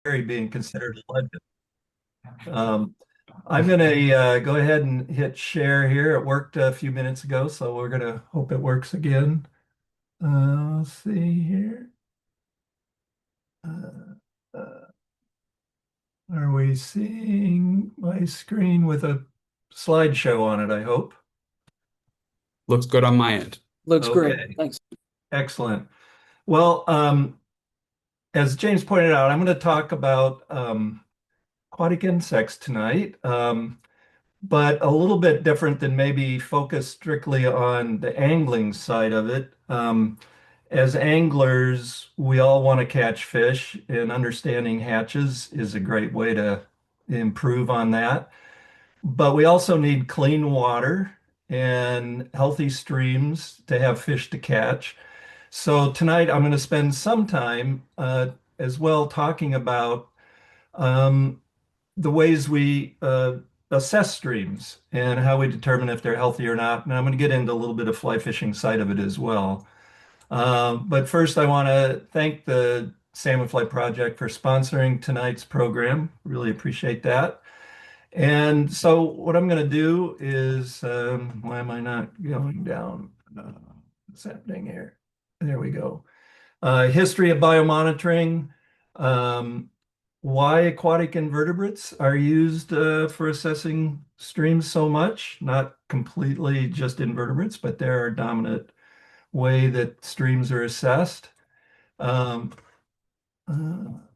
being considered a legend. Um, I'm going to go ahead and hit share here. It worked a few minutes ago, so we're going to hope it works again. Let's see here. Uh, uh, are we seeing my screen with a slideshow on it, I hope? Looks good on my end. Looks great. Okay, Thanks. excellent. Well, as James pointed out, I'm going to talk about aquatic insects tonight. But a little bit different than maybe focused strictly on the angling side of it. As anglers, we all want to catch fish, and understanding hatches is a great way to improve on that. But we also need clean water and healthy streams to have fish to catch. So tonight I'm going to spend some time as well talking about um, the ways we assess streams and how we determine if they're healthy or not. And I'm going to get into a little bit of fly fishing side of it as well. But first, I want to thank the Salmonfly Project for sponsoring tonight's program. Really appreciate that. And so, what I'm going to do is, why am I not going down? What's happening here? There we go. History of biomonitoring, um, why aquatic invertebrates are used for assessing streams so much, not completely just invertebrates, but they're a dominant way that streams are assessed. Um,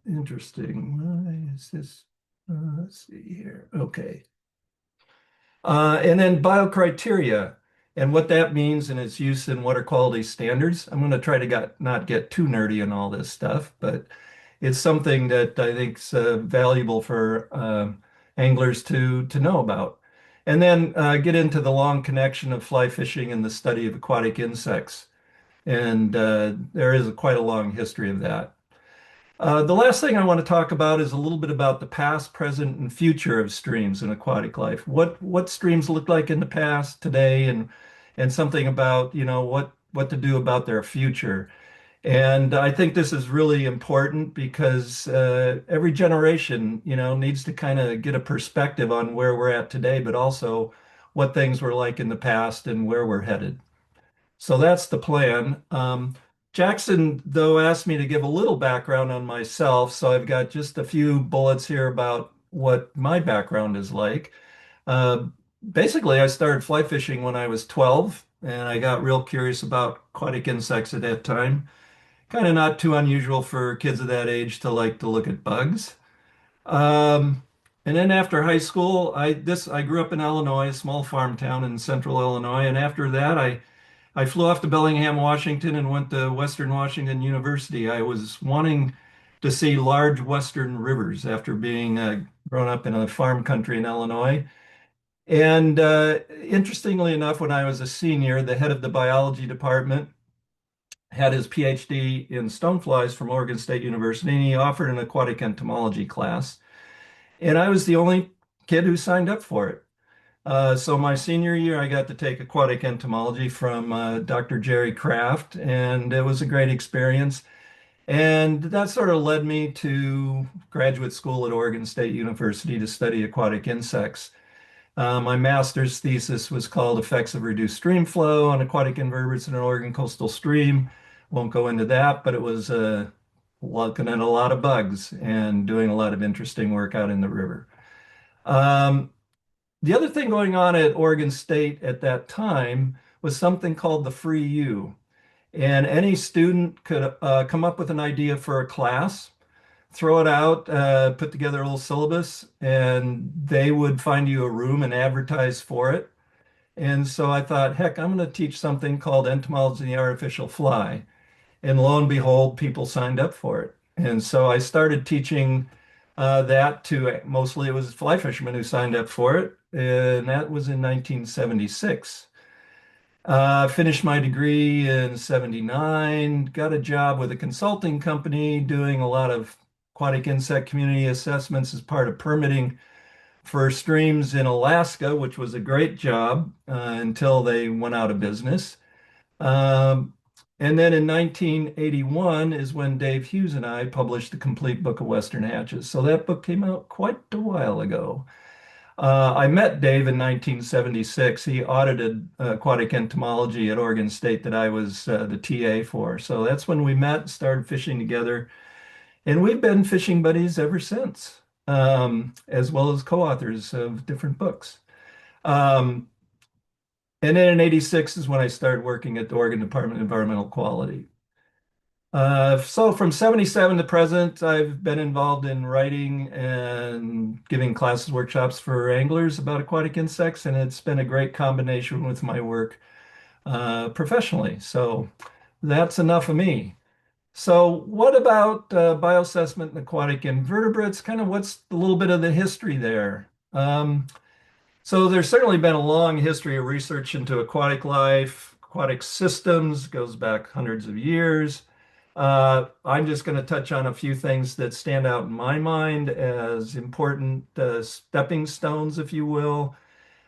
Interesting. Why is this? Let's see here. Okay. And then biocriteria and what that means and its use in water quality standards. I'm going to try to not get too nerdy in all this stuff, but it's something that I think is valuable for anglers to know about. And then get into the long connection of fly fishing and the study of aquatic insects. And there is quite a long history of that. The last thing I want to talk about is a little bit about the past, present, and future of streams in aquatic life. What streams look like in the past, today, and something about, what to do about their future. And I think this is really important because every generation, needs to kind of get a perspective on where we're at today, but also what things were like in the past and where we're headed. So that's the plan. Jackson, though, asked me to give a little background on myself, so I've got just a few bullets here about what my background is like. Uh, Basically, I started fly fishing when I was 12, and I got real curious about aquatic insects at that time. Kind of not too unusual for kids of that age to like to look at bugs. Um, and then after high school, I grew up in Illinois, a small farm town in central Illinois, and after that, I flew off to Bellingham, Washington, and went to Western Washington University. I was wanting to see large western rivers after being grown up in a farm country in Illinois. And interestingly enough, when I was a senior, the head of the biology department had his PhD in stoneflies from Oregon State University, and he offered an aquatic entomology class. And I was the only kid who signed up for it. So my senior year, I got to take aquatic entomology from Dr. Jerry Kraft, and it was a great experience. And that sort of led me to graduate school at Oregon State University to study aquatic insects. My master's thesis was called Effects of Reduced Stream Flow on Aquatic Invertebrates in an Oregon Coastal Stream. Won't go into that, but it was looking at a lot of bugs and doing a lot of interesting work out in the river. Um, the other thing going on at Oregon State at that time was something called the Free U. And any student could come up with an idea for a class, throw it out, put together a little syllabus, and they would find you a room and advertise for it. And so I thought, heck, I'm going to teach something called Entomology and the Artificial Fly. And lo and behold, people signed up for it. And so I started teaching that to mostly it was fly fishermen who signed up for it. And that was in 1976. Finished my degree in 79, got a job with a consulting company doing a lot of aquatic insect community assessments as part of permitting for streams in Alaska, which was a great job until they went out of business. Um, And then in 1981 is when Dave Hughes and I published the complete book of Western hatches. So that book came out quite a while ago. I met Dave in 1976. He audited aquatic entomology at Oregon State that I was the TA for. So that's when we met, started fishing together, and we've been fishing buddies ever since, as well as co-authors of different books. Um, and then in 86 is when I started working at the Oregon Department of Environmental Quality. So from 77 to present, I've been involved in writing and giving classes, workshops for anglers about aquatic insects, and it's been a great combination with my work professionally. So that's enough of me. So what about bioassessment and aquatic invertebrates? Kind of what's a little bit of the history there? So there's certainly been a long history of research into aquatic life, aquatic systems, goes back hundreds of years. I'm just going to touch on a few things that stand out in my mind as important stepping stones, if you will.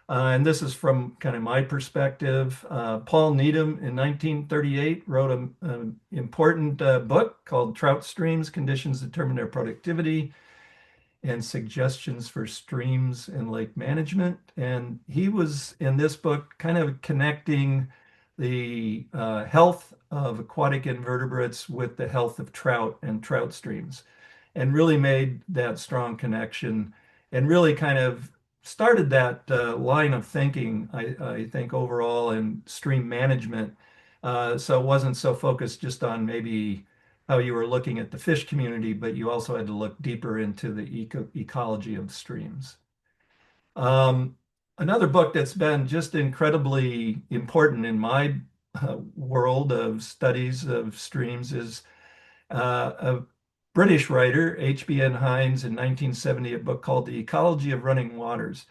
And this is from kind of my perspective. Paul Needham in 1938 wrote an important book called Trout Streams, Conditions Determine Their Productivity and Suggestions for Streams and Lake Management. And he was in this book kind of connecting the health of aquatic invertebrates with the health of trout and trout streams, and really made that strong connection and really kind of started that line of thinking, I think, overall in stream management. So it wasn't so focused just on maybe how you were looking at the fish community, but you also had to look deeper into the ecology of the streams. Um, Another book that's been just incredibly important in my world of studies of streams is a British writer, H.B.N. Hines, in 1970, a book called The Ecology of Running Waters.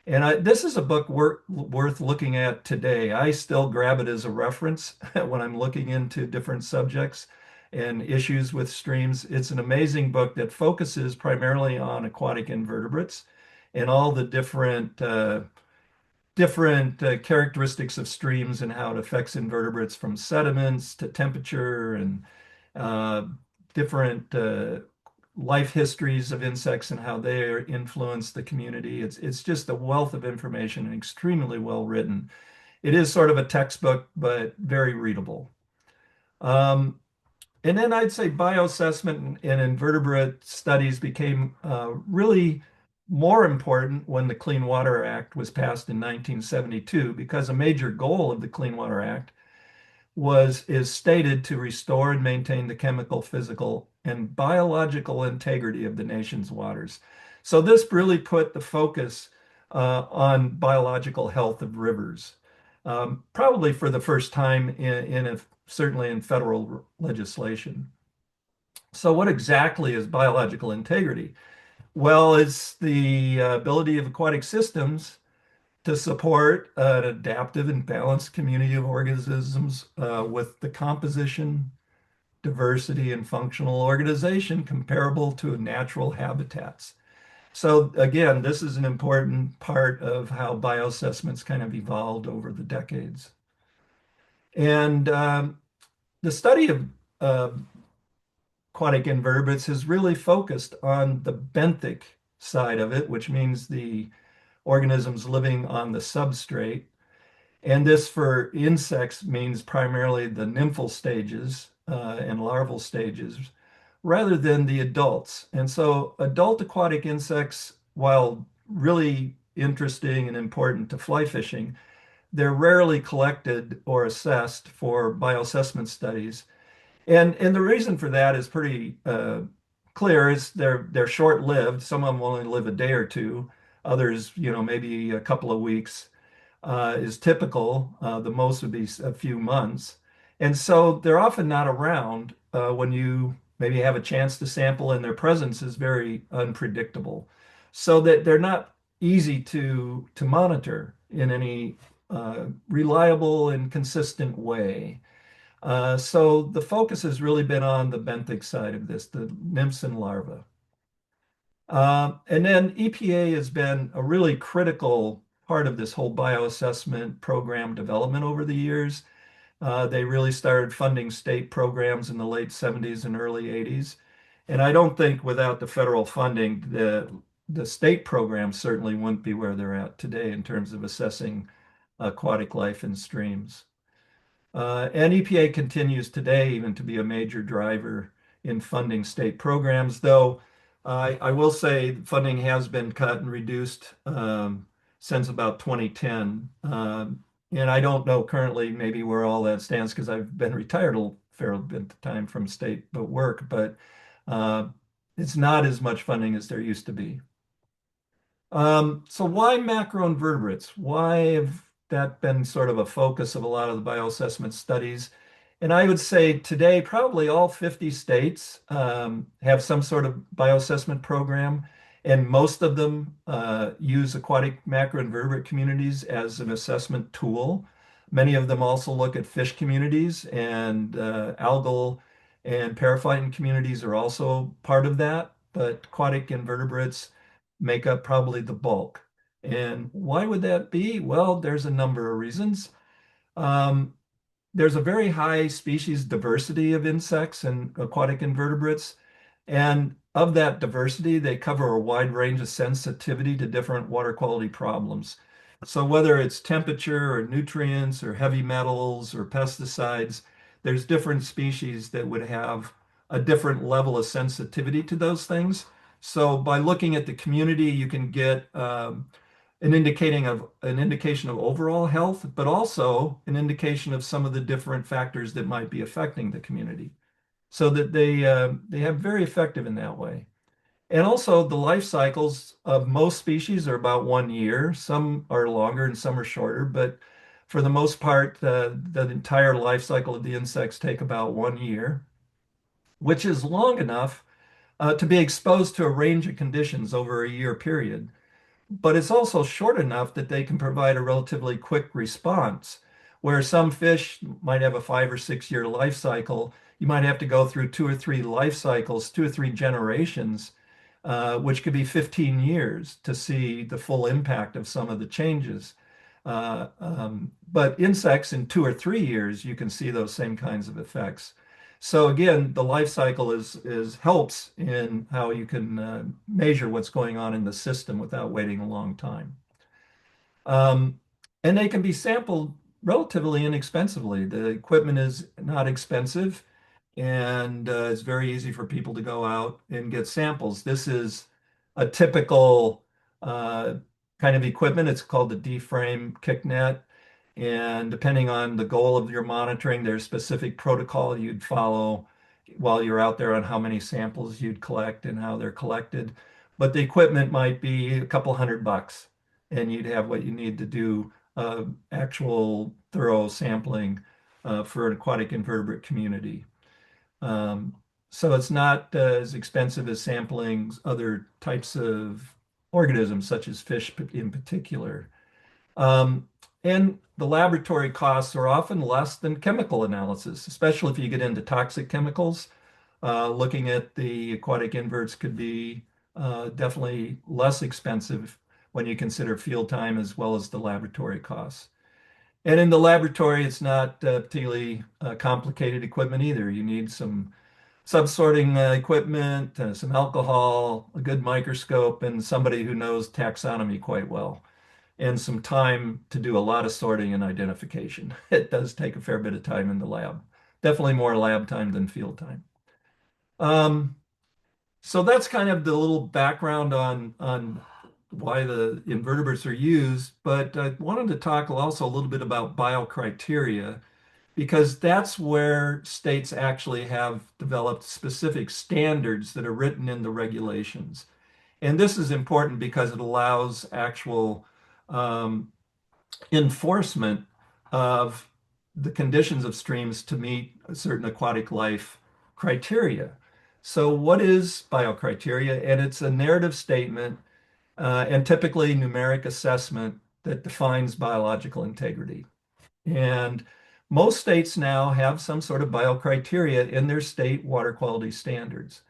And this is a book worth looking at today. I still grab it as a reference when I'm looking into different subjects and issues with streams. It's an amazing book that focuses primarily on aquatic invertebrates and all the different characteristics of streams and how it affects invertebrates from sediments to temperature and uh, different life histories of insects and how they influence the community. It's just a wealth of information and extremely well written. It is sort of a textbook, but very readable. Um, and then I'd say bioassessment and invertebrate studies became really more important when the Clean Water Act was passed in 1972, because a major goal of the Clean Water Act is stated to restore and maintain the chemical, physical, and biological integrity of the nation's waters. So this really put the focus on biological health of rivers, probably for the first time certainly in federal legislation. So what exactly is biological integrity? Well, it's the ability of aquatic systems to support an adaptive and balanced community of organisms with the composition, diversity, and functional organization comparable to natural habitats. So again, this is an important part of how bioassessments kind of evolved over the decades. And the study of uh, aquatic invertebrates has really focused on the benthic side of it, which means the organisms living on the substrate. And this for insects means primarily the nymphal stages and larval stages rather than the adults. And so adult aquatic insects, while really interesting and important to fly fishing, they're rarely collected or assessed for bioassessment studies. And the reason for that is pretty clear. Is they're short-lived. Some of them only live a day or two. Others, maybe a couple of weeks is typical. The most would be a few months. And so they're often not around when you maybe have a chance to sample, and their presence is very unpredictable. So that they're not easy to monitor in any reliable and consistent way. So the focus has really been on the benthic side of this, the nymphs and larvae. And then EPA has been a really critical part of this whole bioassessment program development over the years. They really started funding state programs in the late 70s and early 80s. And I don't think without the federal funding, the state programs certainly wouldn't be where they're at today in terms of assessing aquatic life in streams. And EPA continues today even to be a major driver in funding state programs, though I will say funding has been cut and reduced since about 2010. And I don't know currently maybe where all that stands because I've been retired a fair bit of time from state but work, but uh, it's not as much funding as there used to be. So why macroinvertebrates? Why have that been sort of a focus of a lot of the bioassessment studies? And I would say today, probably all 50 states have some sort of bioassessment program, and most of them use aquatic macroinvertebrate communities as an assessment tool. Many of them also look at fish communities, and algal and periphyton communities are also part of that, but aquatic invertebrates make up probably the bulk. And why would that be? Well, there's a number of reasons. Um, there's a very high species diversity of insects and aquatic invertebrates. And of that diversity, they cover a wide range of sensitivity to different water quality problems. So whether it's temperature or nutrients or heavy metals or pesticides, there's different species that would have a different level of sensitivity to those things. So by looking at the community, you can get an indication of overall health, but also an indication of some of the different factors that might be affecting the community, so that they have very effective in that way. And also the life cycles of most species are about 1 year. Some are longer and some are shorter, but for the most part, the entire life cycle of the insects take about 1 year, which is long enough to be exposed to a range of conditions over a year period, but it's also short enough that they can provide a relatively quick response. Where some fish might have a 5 or 6 year life cycle, you might have to go through 2 or 3 life cycles, 2 or 3 generations, which could be 15 years to see the full impact of some of the changes. But insects in 2 or 3 years, you can see those same kinds of effects. So again, the life cycle is helps in how you can measure what's going on in the system without waiting a long time. Um, and they can be sampled relatively inexpensively. The equipment is not expensive, and it's very easy for people to go out and get samples. This is a typical uh, kind of equipment. It's called the D-frame kick net. And depending on the goal of your monitoring, there's specific protocol you'd follow while you're out there on how many samples you'd collect and how they're collected. But the equipment might be a couple $100, and you'd have what you need to do actual thorough sampling for an aquatic invertebrate community. Um, so it's not as expensive as sampling other types of organisms, such as fish in particular. Um, and the laboratory costs are often less than chemical analysis, especially if you get into toxic chemicals. Looking at the aquatic inverts could be definitely less expensive when you consider field time as well as the laboratory costs. And in the laboratory, it's not particularly complicated equipment either. You need some subsorting equipment, some alcohol, a good microscope, and somebody who knows taxonomy quite well, and some time to do a lot of sorting and identification. It does take a fair bit of time in the lab. Definitely more lab time than field time. Um, so that's kind of the little background on why the invertebrates are used, but I wanted to talk also a little bit about biocriteria because that's where states actually have developed specific standards that are written in the regulations. And this is important because it allows actual um, enforcement of the conditions of streams to meet a certain aquatic life criteria. So, what is biocriteria? And it's a narrative statement and typically numeric assessment that defines biological integrity. And most states now have some sort of biocriteria in their state water quality standards.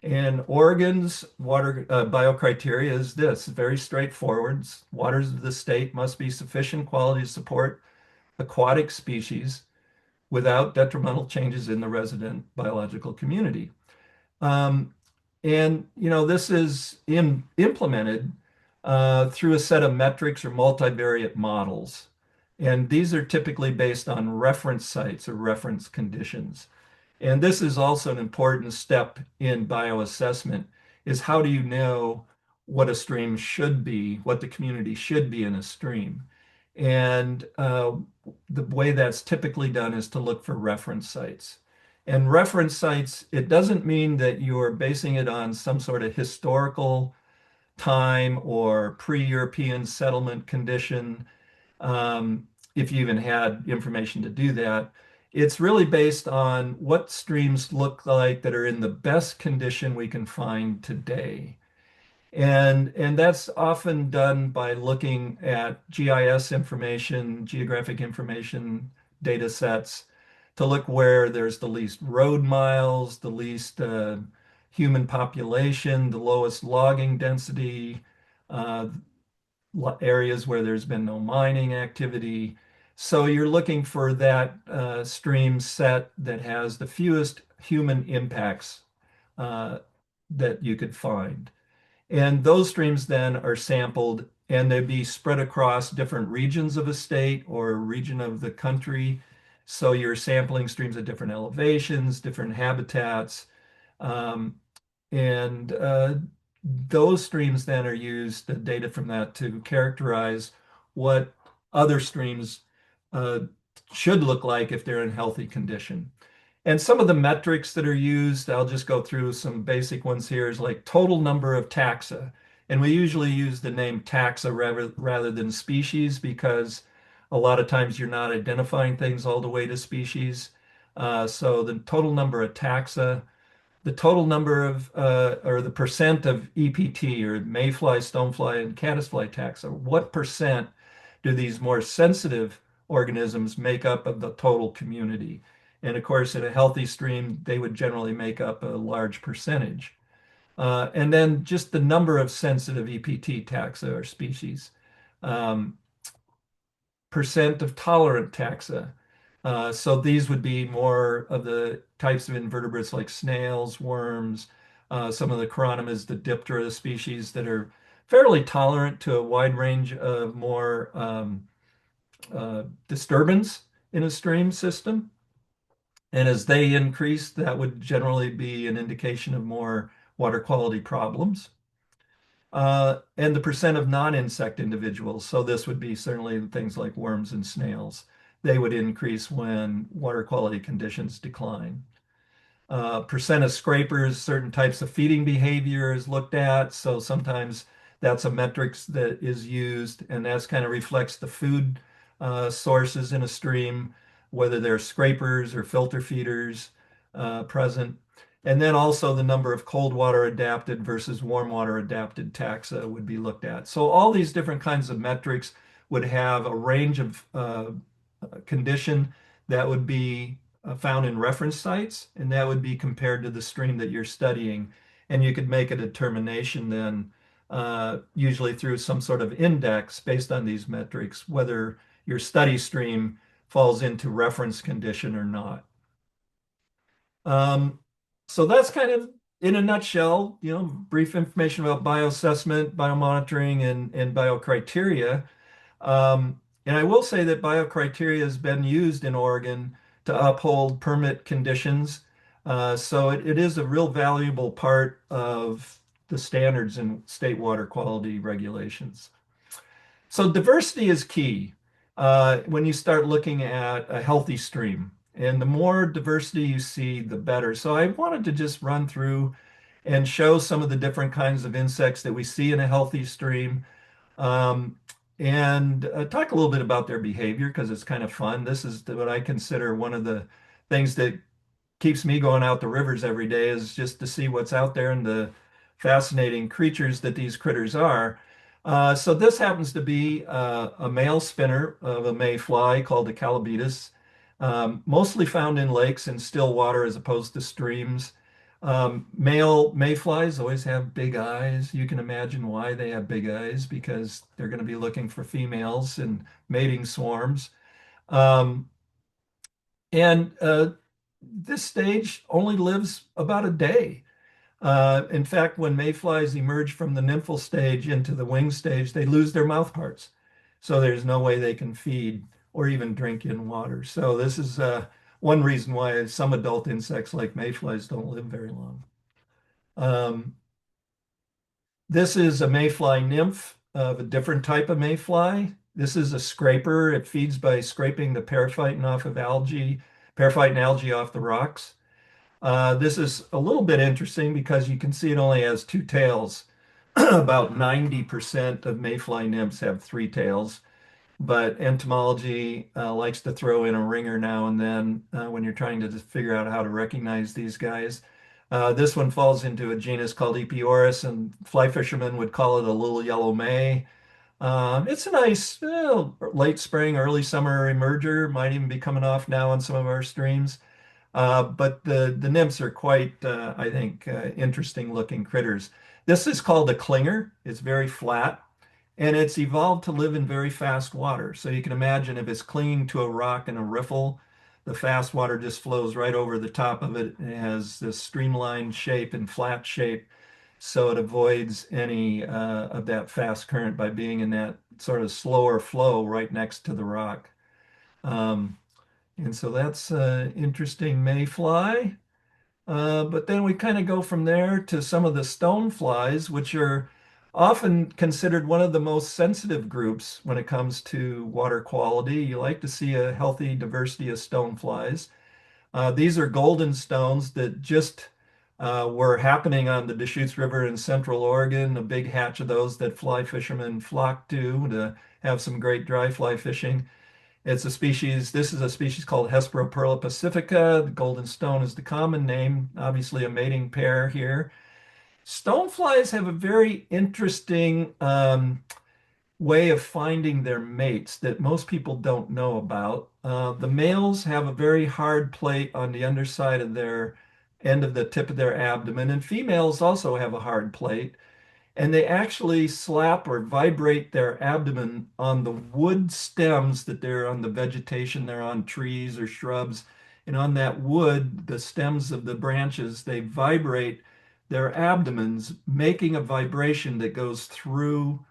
And Oregon's water biocriteria is this, very straightforward. Waters of the state must be sufficient quality to support aquatic species. without detrimental changes in the resident biological community. Um, and this is implemented through a set of metrics or multivariate models. And these are typically based on reference sites or reference conditions. And this is also an important step in bioassessment, is how do you know what a stream should be, what the community should be in a stream? And the way that's typically done is to look for reference sites. And reference sites, it doesn't mean that you're basing it on some sort of historical time or pre-European settlement condition, um, if you even had information to do that. It's really based on what streams look like that are in the best condition we can find today. And that's often done by looking at GIS information, geographic information data sets to look where there's the least road miles, the least human population, the lowest logging density, uh, areas where there's been no mining activity. So you're looking for that stream set that has the fewest human impacts uh, that you could find. And those streams then are sampled and they'd be spread across different regions of a state or a region of the country. So you're sampling streams at different elevations, different habitats. Um, and those streams then are used, the data from that, to characterize what other streams uh, should look like if they're in healthy condition. And some of the metrics that are used, I'll just go through some basic ones here, is like total number of taxa. And we usually use the name taxa rather than species because a lot of times you're not identifying things all the way to species. So the total number of taxa, the total number of, or the percent of EPT or mayfly, stonefly, and caddisfly taxa, what percent do these more sensitive organisms make up of the total community? And of course, in a healthy stream, they would generally make up a large percentage. And then just the number of sensitive EPT taxa or species. Um, percent of tolerant taxa. So these would be more of the types of invertebrates like snails, worms, some of the chironomids, the Diptera species that are fairly tolerant to a wide range of more disturbance in a stream system. And as they increase, that would generally be an indication of more water quality problems. And the percent of non-insect individuals. So this would be certainly things like worms and snails. They would increase when water quality conditions decline. Percent of scrapers, certain types of feeding behavior is looked at. So sometimes that's a metrics that is used, and that's kind of reflects the food sources in a stream, whether they're scrapers or filter feeders present. And then also the number of cold water adapted versus warm water adapted taxa would be looked at. So all these different kinds of metrics would have a range of condition that would be found in reference sites, and that would be compared to the stream that you're studying. And you could make a determination then, usually through some sort of index based on these metrics, whether your study stream falls into reference condition or not. Um, so that's kind of in a nutshell, brief information about bioassessment, biomonitoring, and biocriteria. And I will say that biocriteria has been used in Oregon to uphold permit conditions. So it is a real valuable part of the standards in state water quality regulations. So diversity is key when you start looking at a healthy stream. And the more diversity you see, the better. So I wanted to just run through and show some of the different kinds of insects that we see in a healthy stream, um, and talk a little bit about their behavior because it's kind of fun. This is what I consider one of the things that keeps me going out the rivers every day, is just to see what's out there and the fascinating creatures that these critters are. So this happens to be a male spinner of a mayfly called the Calabetus, mostly found in lakes and still water as opposed to streams. Male mayflies always have big eyes. You can imagine why they have big eyes, because they're going to be looking for females in mating swarms. Um, And this stage only lives about a day. In fact, when mayflies emerge from the nymphal stage into the wing stage, they lose their mouth parts. So there's no way they can feed or even drink in water. So this is one reason why some adult insects like mayflies don't live very long. Um, this is a mayfly nymph of a different type of mayfly. This is a scraper. It feeds by scraping the periphyte and algae off the rocks. This is a little bit interesting because you can see it only has two tails. About 90% of mayfly nymphs have three tails, but entomology likes to throw in a ringer now and then when you're trying to just figure out how to recognize these guys. This one falls into a genus called Epeorus, and fly fishermen would call it a little yellow may. It's a nice late spring, early summer emerger. Might even be coming off now on some of our streams. But the nymphs are quite, I think, interesting looking critters. This is called a clinger. It's very flat, and it's evolved to live in very fast water. So you can imagine if it's clinging to a rock in a riffle, the fast water just flows right over the top of it. It has this streamlined shape and flat shape, so it avoids any of that fast current by being in that sort of slower flow right next to the rock. Um, and so that's interesting mayfly. But then we kind of go from there to some of the stoneflies, which are often considered one of the most sensitive groups when it comes to water quality. You like to see a healthy diversity of stoneflies. These are golden stones that just were happening on the Deschutes River in Central Oregon, a big hatch of those that fly fishermen flock to have some great dry fly fishing. This is a species called Hesperoperla pacifica. The golden stone is the common name, obviously a mating pair here. Stoneflies have a very interesting way of finding their mates that most people don't know about. The males have a very hard plate on the underside of their end of the tip of their abdomen, and females also have a hard plate and they actually slap or vibrate their abdomen on the wood stems that they're on the vegetation, they're on trees or shrubs. And on that wood, the stems of the branches, they vibrate their abdomens, making a vibration that goes through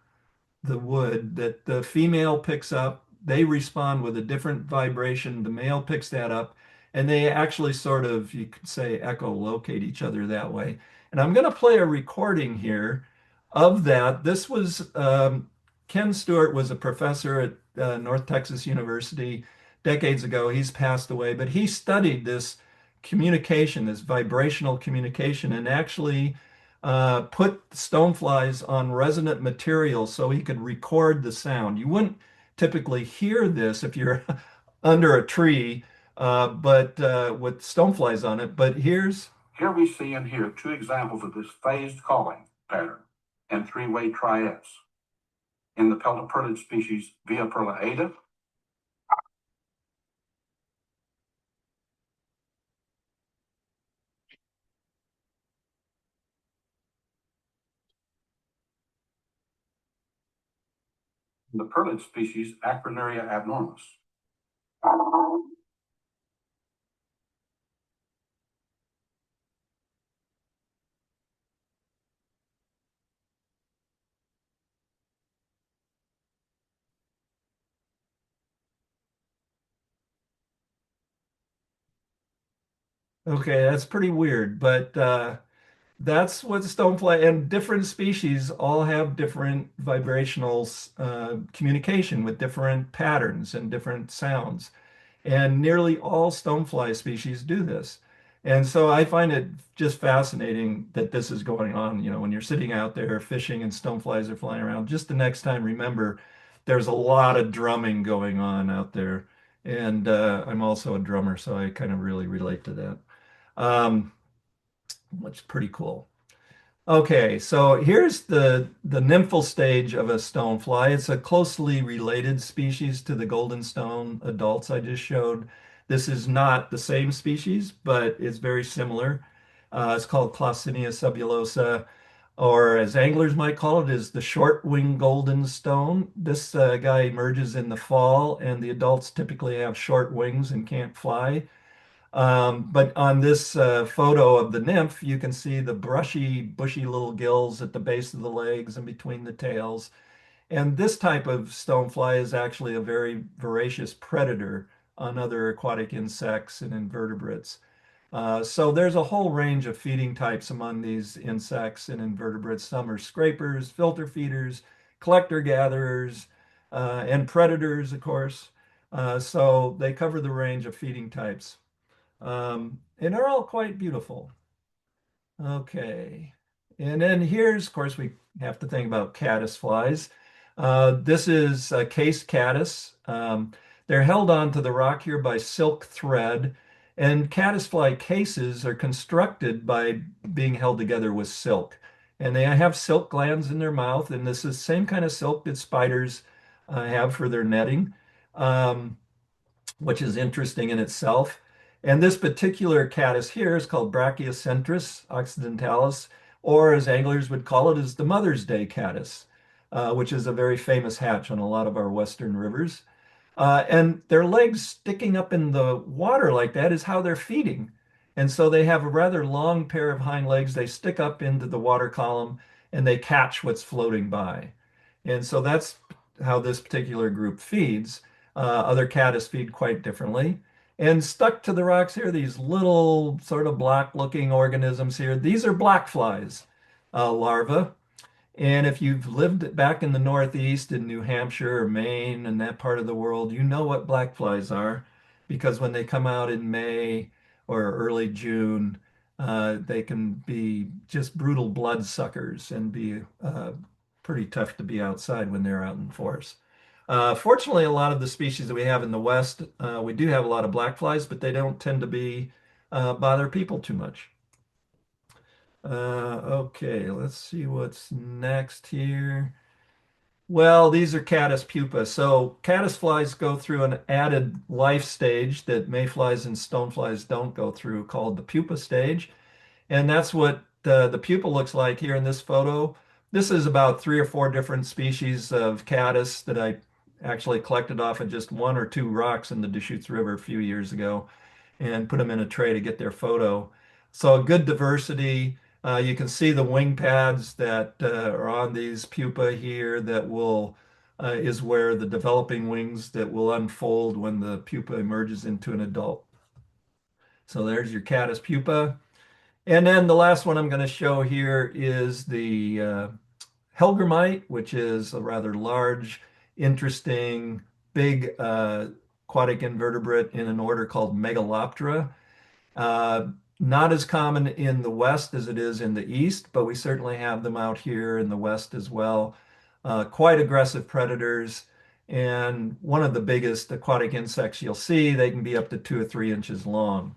the wood that the female picks up. They respond with a different vibration. The male picks that up, and they actually sort of, you could say, echolocate each other that way. And I'm going to play a recording here of that. This was Ken Stewart was a professor at North Texas University decades ago. He's passed away, but he studied this communication, this vibrational communication, and actually put stoneflies on resonant material so he could record the sound. You wouldn't typically hear this if you're under a tree, but with stoneflies on it. But here we see and hear two examples of this phased calling pattern and three-way triads. In the peltoperlid species Viaperla ada, in the perlid species Acroneria abnormis. Okay, that's pretty weird, but that's what stonefly and different species all have different vibrational communication with different patterns and different sounds. And nearly all stonefly species do this. And so I find it just fascinating that this is going on. You know, when you're sitting out there fishing and stoneflies are flying around, just the next time, remember there's a lot of drumming going on out there. And I'm also a drummer, so I kind of really relate to that. Um, which is pretty cool. Okay, so here's the nymphal stage of a stonefly. It's a closely related species to the golden stone adults I just showed. This is not the same species, but it's very similar. It's called Clausinia subulosa. or as anglers might call it, is the short-winged golden stone. This guy emerges in the fall, and the adults typically have short wings and can't fly. But on this photo of the nymph, you can see the brushy, bushy little gills at the base of the legs and between the tails. And this type of stonefly is actually a very voracious predator on other aquatic insects and invertebrates. So there's a whole range of feeding types among these insects and invertebrates. Some are scrapers, filter feeders, collector gatherers, and predators, of course. So they cover the range of feeding types. And they're all quite beautiful. Okay. And then here's, of course, we have to think about caddis flies. This is a case caddis. They're held onto the rock here by silk thread, and caddisfly cases are constructed by being held together with silk. And they have silk glands in their mouth, and this is the same kind of silk that spiders have for their netting. Um, which is interesting in itself. And this particular caddis here is called Brachycentris occidentalis, or as anglers would call it, is the Mother's Day caddis, which is a very famous hatch on a lot of our western rivers. And their legs sticking up in the water like that is how they're feeding. And so they have a rather long pair of hind legs. They stick up into the water column and they catch what's floating by. And so that's how this particular group feeds. Other caddis feed quite differently. And stuck to the rocks here, these little sort of black looking organisms here. These are black flies, larvae. And if you've lived back in the Northeast in New Hampshire or Maine and that part of the world, you know what black flies are because when they come out in May or early June, they can be just brutal bloodsuckers and be pretty tough to be outside when they're out in force. Fortunately, a lot of the species that we have in the West, we do have a lot of black flies, but they don't tend to be bother people too much. Okay, let's see what's next here. Well, these are caddis pupa. So caddis flies go through an added life stage that mayflies and stoneflies don't go through called the pupa stage. And that's what the pupa looks like here in this photo. This is about 3 or 4 different species of caddis that I actually collected off of just 1 or 2 rocks in the Deschutes River a few years ago and put them in a tray to get their photo. So a good diversity. You can see the wing pads that are on these pupa here that will is where the developing wings that will unfold when the pupa emerges into an adult. So there's your caddis pupa. And then the last one I'm going to show here is the Helgramite, which is a rather large, interesting, big aquatic invertebrate in an order called Megaloptera. Uh, Not as common in the West as it is in the East, but we certainly have them out here in the West as well. Quite aggressive predators, and one of the biggest aquatic insects you'll see. They can be up to 2 or 3 inches long.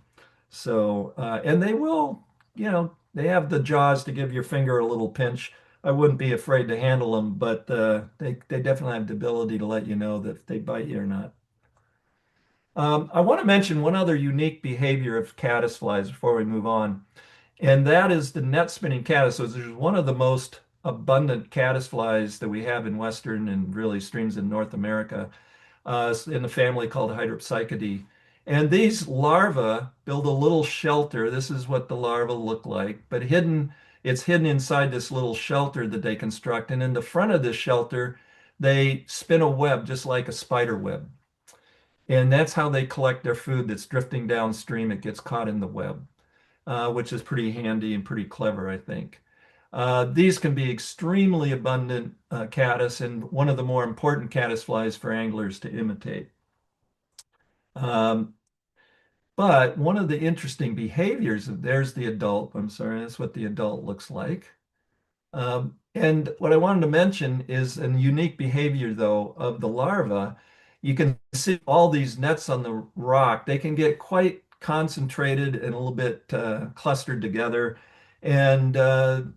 So, and they will, they have the jaws to give your finger a little pinch. I wouldn't be afraid to handle them, but they definitely have the ability to let you know that if they bite you or not. I want to mention one other unique behavior of caddisflies before we move on, and that is the net spinning caddis. So there's one of the most abundant caddisflies that we have in Western and really streams in North America, in the family called Hydropsychidae. And these larvae build a little shelter. This is what the larvae look like, but it's hidden inside this little shelter that they construct. And in the front of this shelter, they spin a web just like a spider web. And that's how they collect their food that's drifting downstream. It gets caught in the web, which is pretty handy and pretty clever, I think. These can be extremely abundant caddis and one of the more important caddis flies for anglers to imitate. Um, but one of the interesting behaviors, there's the adult. I'm sorry, that's what the adult looks like. And what I wanted to mention is a unique behavior, though, of the larva. You can see all these nets on the rock. They can get quite concentrated and a little bit clustered together. And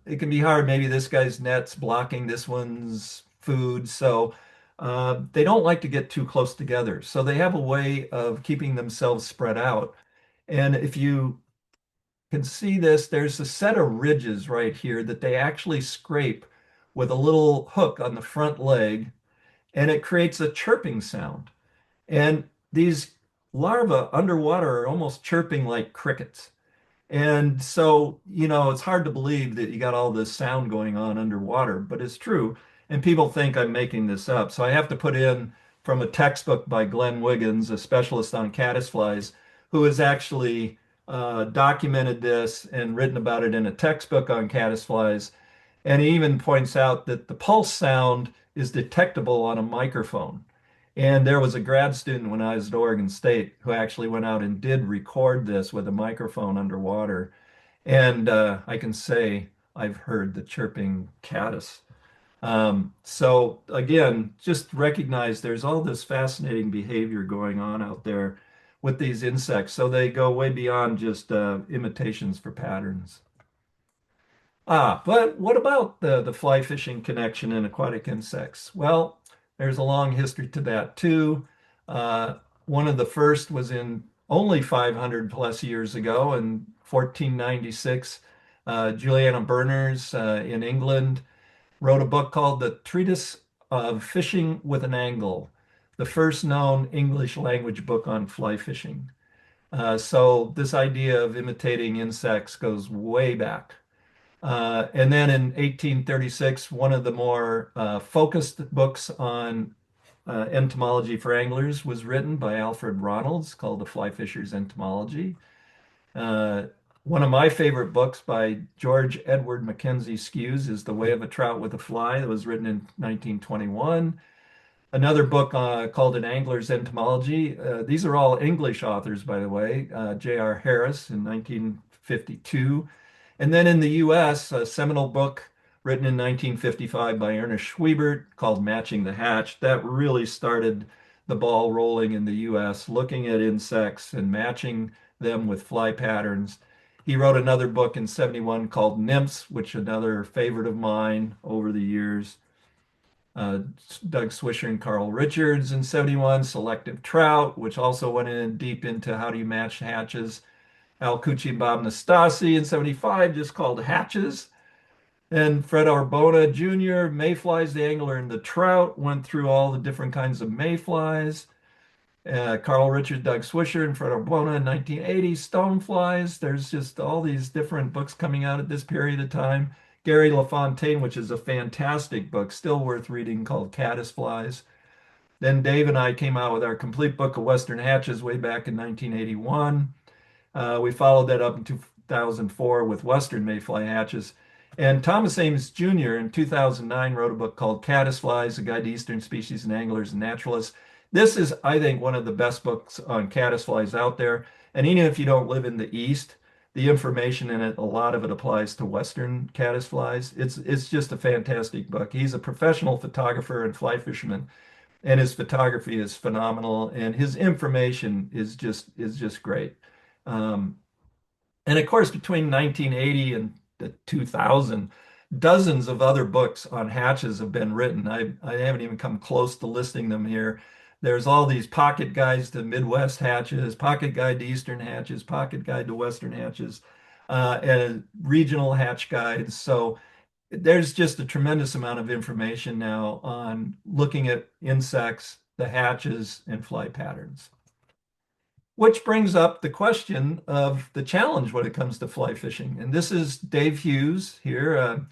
it can be hard. Maybe this guy's net's blocking this one's food. So they don't like to get too close together. So they have a way of keeping themselves spread out. And if you can see this, there's a set of ridges right here that they actually scrape with a little hook on the front leg, and it creates a chirping sound. And these larvae underwater are almost chirping like crickets. And so, it's hard to believe that you got all this sound going on underwater, but it's true. And people think I'm making this up. So I have to put in from a textbook by Glenn Wiggins, a specialist on caddisflies, who has actually documented this and written about it in a textbook on caddisflies. And he even points out that the pulse sound is detectable on a microphone. And there was a grad student when I was at Oregon State who actually went out and did record this with a microphone underwater. And I can say I've heard the chirping caddis. So again, just recognize there's all this fascinating behavior going on out there with these insects. So they go way beyond just imitations for patterns. But what about the fly fishing connection in aquatic insects? Well, there's a long history to that too. Uh, One of the first was in only 500 plus years ago in 1496. Juliana Berners in England wrote a book called The Treatise of Fishing with an Angle, the first known English language book on fly fishing. So this idea of imitating insects goes way back. And then in 1836, one of the more focused books on entomology for anglers was written by Alfred Ronalds called The Fly Fisher's Entomology. Uh, One of my favorite books by George Edward Mackenzie Skews is The Way of a Trout with a Fly that was written in 1921. Another book called An Angler's Entomology. These are all English authors, by the way. J.R. Harris in 1952. And then in the US, a seminal book written in 1955 by Ernest Schwiebert called Matching the Hatch. That really started the ball rolling in the US, looking at insects and matching them with fly patterns. He wrote another book in 71 called Nymphs, which is another favorite of mine over the years. Uh, Doug Swisher and Carl Richards in 71, Selective Trout, which also went in deep into how do you match hatches. Al Cucci and Bob Nastasi in 75, just called Hatches. And Fred Arbona Jr., Mayflies, the Angler, and the Trout, went through all the different kinds of mayflies. Carl Richards, Doug Swisher, and Fred Arbona in 1980, Stoneflies. There's just all these different books coming out at this period of time. Gary LaFontaine, which is a fantastic book, still worth reading, called Caddisflies. Then Dave and I came out with our complete book of Western Hatches way back in 1981. We followed that up in 2004 with Western Mayfly Hatches. And Thomas Ames Jr. in 2009 wrote a book called Caddisflies, A Guide to Eastern Species and Anglers and Naturalists. This is, I think, one of the best books on caddisflies out there. And even if you don't live in the East, the information in it, a lot of it applies to Western caddisflies. It's just a fantastic book. He's a professional photographer and fly fisherman, and his photography is phenomenal, and his information is just great. Um, and of course, between 1980 and 2000, dozens of other books on hatches have been written. I haven't even come close to listing them here. There's all these pocket guides to Midwest hatches, pocket guide to Eastern hatches, pocket guide to Western hatches, and regional hatch guides. So there's just a tremendous amount of information now on looking at insects, the hatches, and fly patterns. Which brings up the question of the challenge when it comes to fly fishing. And this is Dave Hughes here.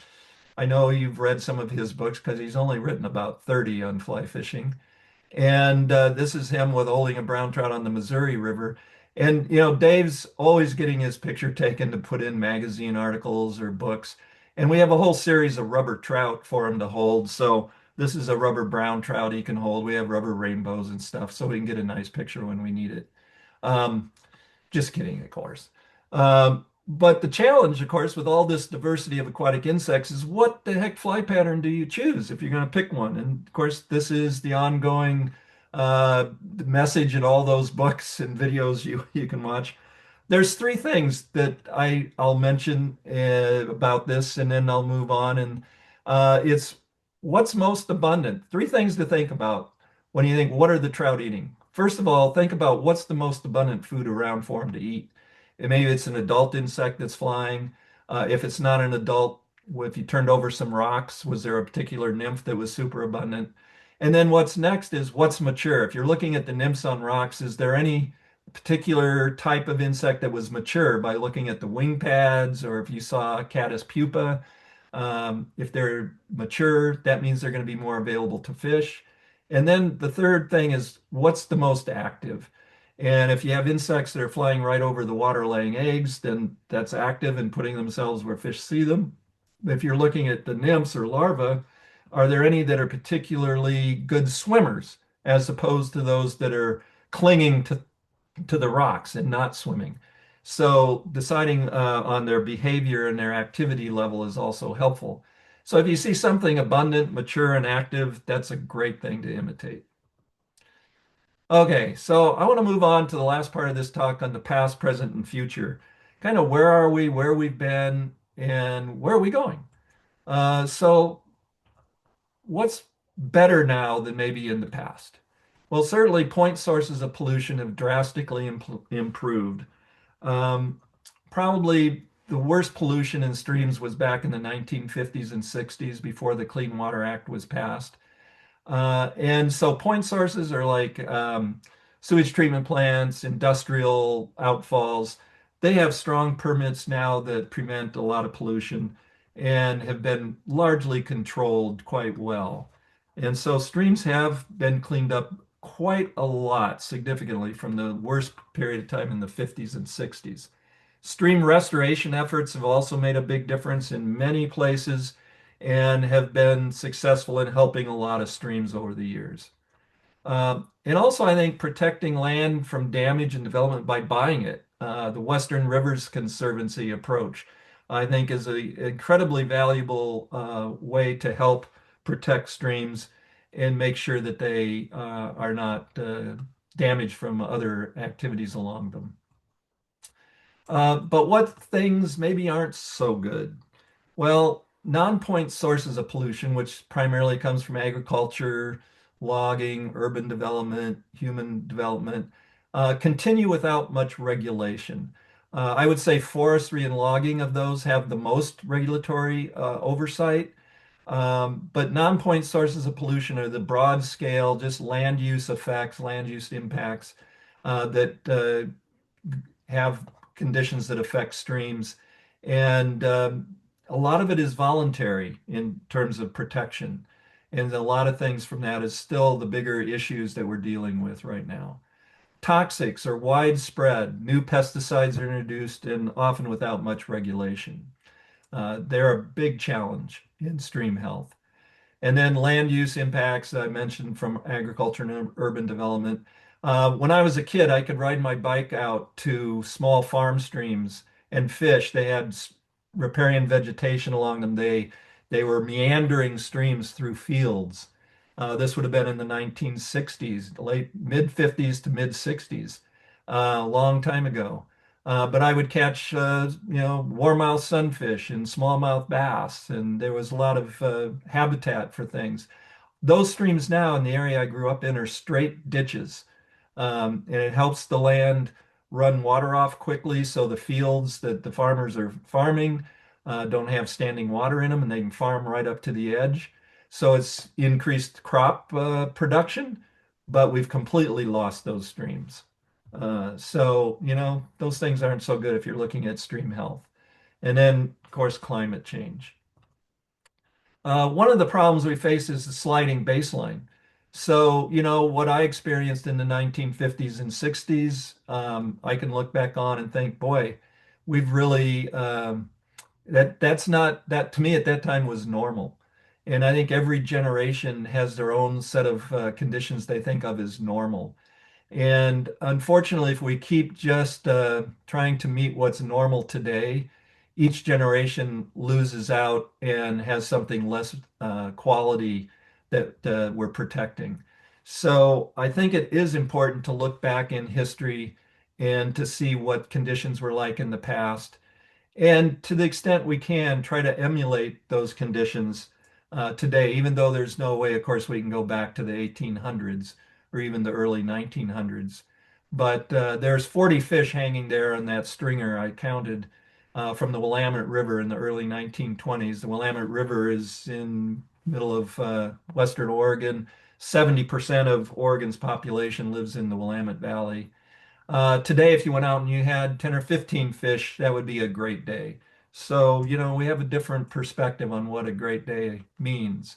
I know you've read some of his books because he's only written about 30 on fly fishing. And this is him with holding a brown trout on the Missouri River. And, Dave's always getting his picture taken to put in magazine articles or books. And we have a whole series of rubber trout for him to hold. So this is a rubber brown trout he can hold. We have rubber rainbows and stuff so we can get a nice picture when we need it. Um, just kidding, of course. But the challenge, of course, with all this diversity of aquatic insects is what the heck fly pattern do you choose if you're going to pick one? And of course, this is the ongoing message in all those books and videos you can watch. There's three things that I'll mention about this, and then I'll move on. And it's what's most abundant. Three things to think about when you think, what are the trout eating? First of all, think about what's the most abundant food around for them to eat. Maybe it's an adult insect that's flying. If it's not an adult, if you turned over some rocks, was there a particular nymph that was super abundant? And then what's next is what's mature. If you're looking at the nymphs on rocks, is there any particular type of insect that was mature by looking at the wing pads, or if you saw caddis pupa? If they're mature, that means they're going to be more available to fish. And then the third thing is what's the most active? And if you have insects that are flying right over the water laying eggs, then that's active and putting themselves where fish see them. If you're looking at the nymphs or larvae, are there any that are particularly good swimmers as opposed to those that are clinging to the rocks and not swimming? So deciding on their behavior and their activity level is also helpful. So if you see something abundant, mature, and active, that's a great thing to imitate. Okay, so I want to move on to the last part of this talk on the past, present, and future. Kind of where are we, where we've been, and where are we going? So what's better now than maybe in the past? Well, certainly point sources of pollution have drastically improved. Um, Probably the worst pollution in streams was back in the 1950s and 60s before the Clean Water Act was passed. And so point sources are like sewage treatment plants, industrial outfalls. They have strong permits now that prevent a lot of pollution and have been largely controlled quite well. And so streams have been cleaned up quite a lot, significantly from the worst period of time in the 50s and 60s. Stream restoration efforts have also made a big difference in many places and have been successful in helping a lot of streams over the years. And also, I think protecting land from damage and development by buying it. The Western Rivers Conservancy approach, I think, is an incredibly valuable way to help protect streams and make sure that they are not damaged from other activities along them. But what things maybe aren't so good? Well, non-point sources of pollution, which primarily comes from agriculture, logging, urban development, human development, continue without much regulation. I would say forestry and logging of those have the most regulatory oversight. But non-point sources of pollution are the broad scale, just land use effects, land use impacts that have conditions that affect streams. And a lot of it is voluntary in terms of protection. And a lot of things from that is still the bigger issues that we're dealing with right now. Toxics are widespread. New pesticides are introduced and often without much regulation. They're a big challenge in stream health. And then land use impacts that I mentioned from agriculture and urban development. When I was a kid, I could ride my bike out to small farm streams and fish. They had riparian vegetation along them. They were meandering streams through fields. This would have been in the 1960s, late mid 50s to mid 60s, a long time ago. But I would catch, warmouth sunfish and smallmouth bass, and there was a lot of habitat for things. Those streams now in the area I grew up in are straight ditches, and it helps the land run water off quickly, so the fields that the farmers are farming don't have standing water in them, and they can farm right up to the edge. So it's increased crop production, but we've completely lost those streams. So, those things aren't so good if you're looking at stream health. And then, of course, climate change. One of the problems we face is the sliding baseline. So, what I experienced in the 1950s and 60s, I can look back on and think, boy, we've really, that's not, that to me at that time was normal. And I think every generation has their own set of conditions they think of as normal. And unfortunately, if we keep just trying to meet what's normal today, each generation loses out and has something less quality that we're protecting. So I think it is important to look back in history and to see what conditions were like in the past. And to the extent we can, try to emulate those conditions today, even though there's no way, of course, we can go back to the 1800s or even the early 1900s. but there's 40 fish hanging there on that stringer I counted from the Willamette River in the early 1920s. The Willamette River is in middle of Western Oregon. 70% of Oregon's population lives in the Willamette Valley. Today, if you went out and you had 10 or 15 fish, that would be a great day. So, we have a different perspective on what a great day means.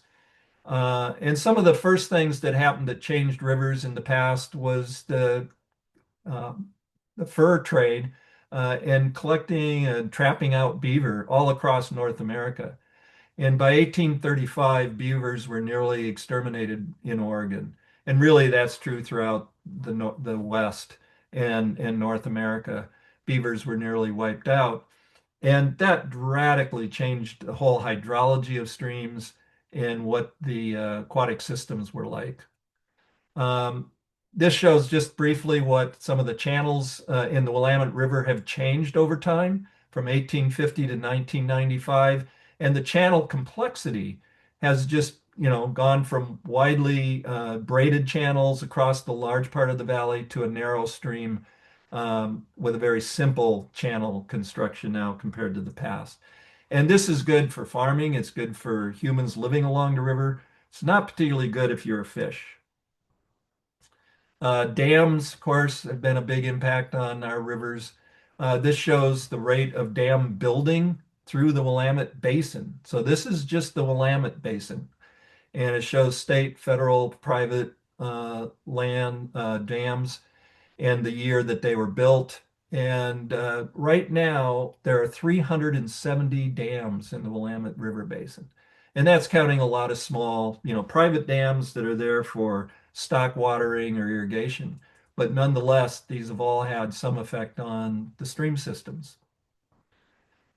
And some of the first things that happened that changed rivers in the past was uh, the fur trade and collecting and trapping out beaver all across North America. And by 1835, beavers were nearly exterminated in Oregon. And really, that's true throughout the West and North America. Beavers were nearly wiped out. And that radically changed the whole hydrology of streams and what the aquatic systems were like. Um, this shows just briefly what some of the channels in the Willamette River have changed over time from 1850 to 1995. And the channel complexity has just, gone from widely braided channels across the large part of the valley to a narrow stream with a very simple channel construction now compared to the past. And this is good for farming. It's good for humans living along the river. It's not particularly good if you're a fish. Dams, of course, have been a big impact on our rivers. This shows the rate of dam building through the Willamette Basin. So this is just the Willamette Basin, and it shows state, federal, private land dams and the year that they were built. And right now, there are 370 dams in the Willamette River Basin. And that's counting a lot of small, private dams that are there for stock watering or irrigation. But nonetheless, these have all had some effect on the stream systems.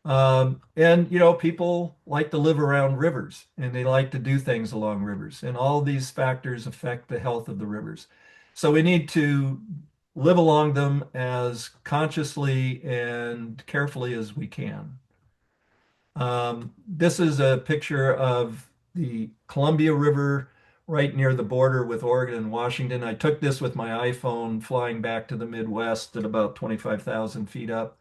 And people like to live around rivers and they like to do things along rivers, and all these factors affect the health of the rivers. So we need to live along them as consciously and carefully as we can. This is a picture of the Columbia River right near the border with Oregon and Washington. I took this with my iPhone flying back to the Midwest at about 25,000 feet up.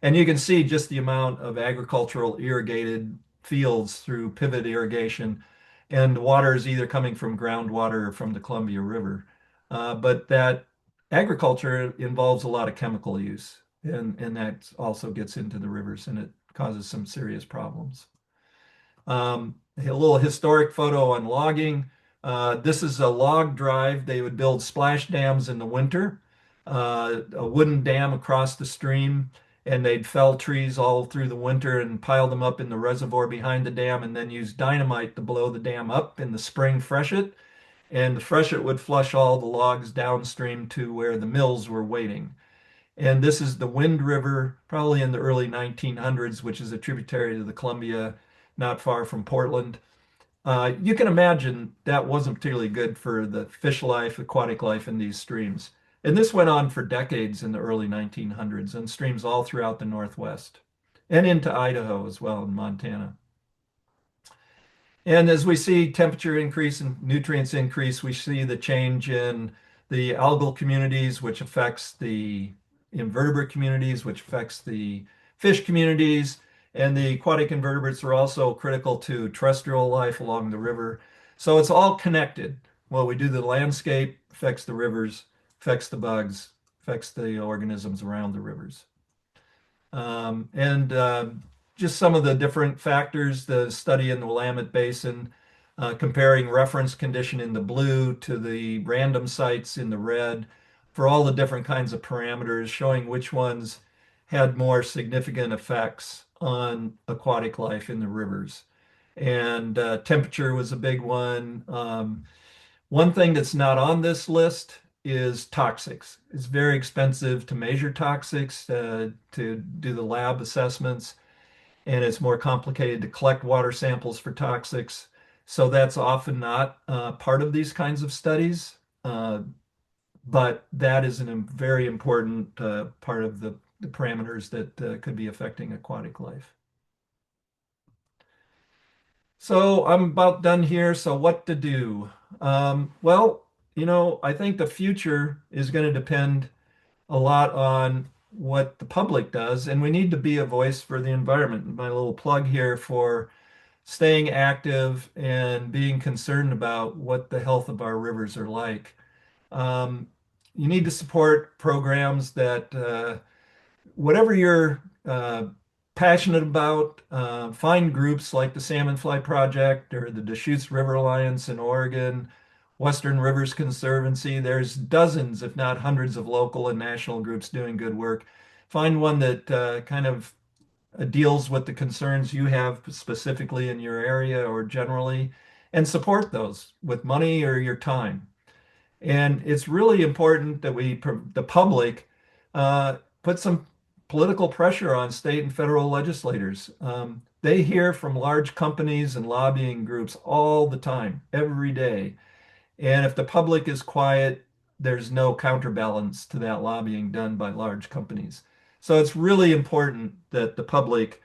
And you can see just the amount of agricultural irrigated fields through pivot irrigation. And the water is either coming from groundwater or from the Columbia River. But that agriculture involves a lot of chemical use, and that also gets into the rivers and it causes some serious problems. A little historic photo on logging. This is a log drive. They would build splash dams in the winter, a wooden dam across the stream, and they'd fell trees all through the winter and pile them up in the reservoir behind the dam, and then use dynamite to blow the dam up in the spring freshet. And the freshet would flush all the logs downstream to where the mills were waiting. And this is the Wind River, probably in the early 1900s, which is a tributary to the Columbia, not far from Portland. You can imagine that wasn't particularly good for the fish life, aquatic life in these streams. And this went on for decades in the early 1900s on streams all throughout the Northwest and into Idaho as well, and Montana. And as we see temperature increase and nutrients increase, we see the change in the algal communities, which affects the invertebrate communities, which affects the fish communities. And the aquatic invertebrates are also critical to terrestrial life along the river. So it's all connected. What we do to the landscape affects the rivers, affects the bugs, affects the organisms around the rivers. And just some of the different factors, the study in the Willamette Basin, comparing reference condition in the blue to the random sites in the red for all the different kinds of parameters, showing which ones had more significant effects on aquatic life in the rivers. And temperature was a big one. One thing that's not on this list is toxics. It's very expensive to measure toxics, to do the lab assessments, and it's more complicated to collect water samples for toxics. So that's often not part of these kinds of studies, but that is a very important part of the parameters that could be affecting aquatic life. So I'm about done here. So what to do? Well, I think the future is going to depend a lot on what the public does, and we need to be a voice for the environment. My little plug here for staying active and being concerned about what the health of our rivers are like. Um, you need to support programs that whatever you're passionate about, find groups like the Salmonfly Project or the Deschutes River Alliance in Oregon, Western Rivers Conservancy. There's dozens, if not hundreds, of local and national groups doing good work. Find one that kind of deals with the concerns you have specifically in your area or generally, and support those with money or your time. And it's really important that the public, put some political pressure on state and federal legislators. They hear from large companies and lobbying groups all the time, every day. And if the public is quiet, there's no counterbalance to that lobbying done by large companies. So it's really important that the public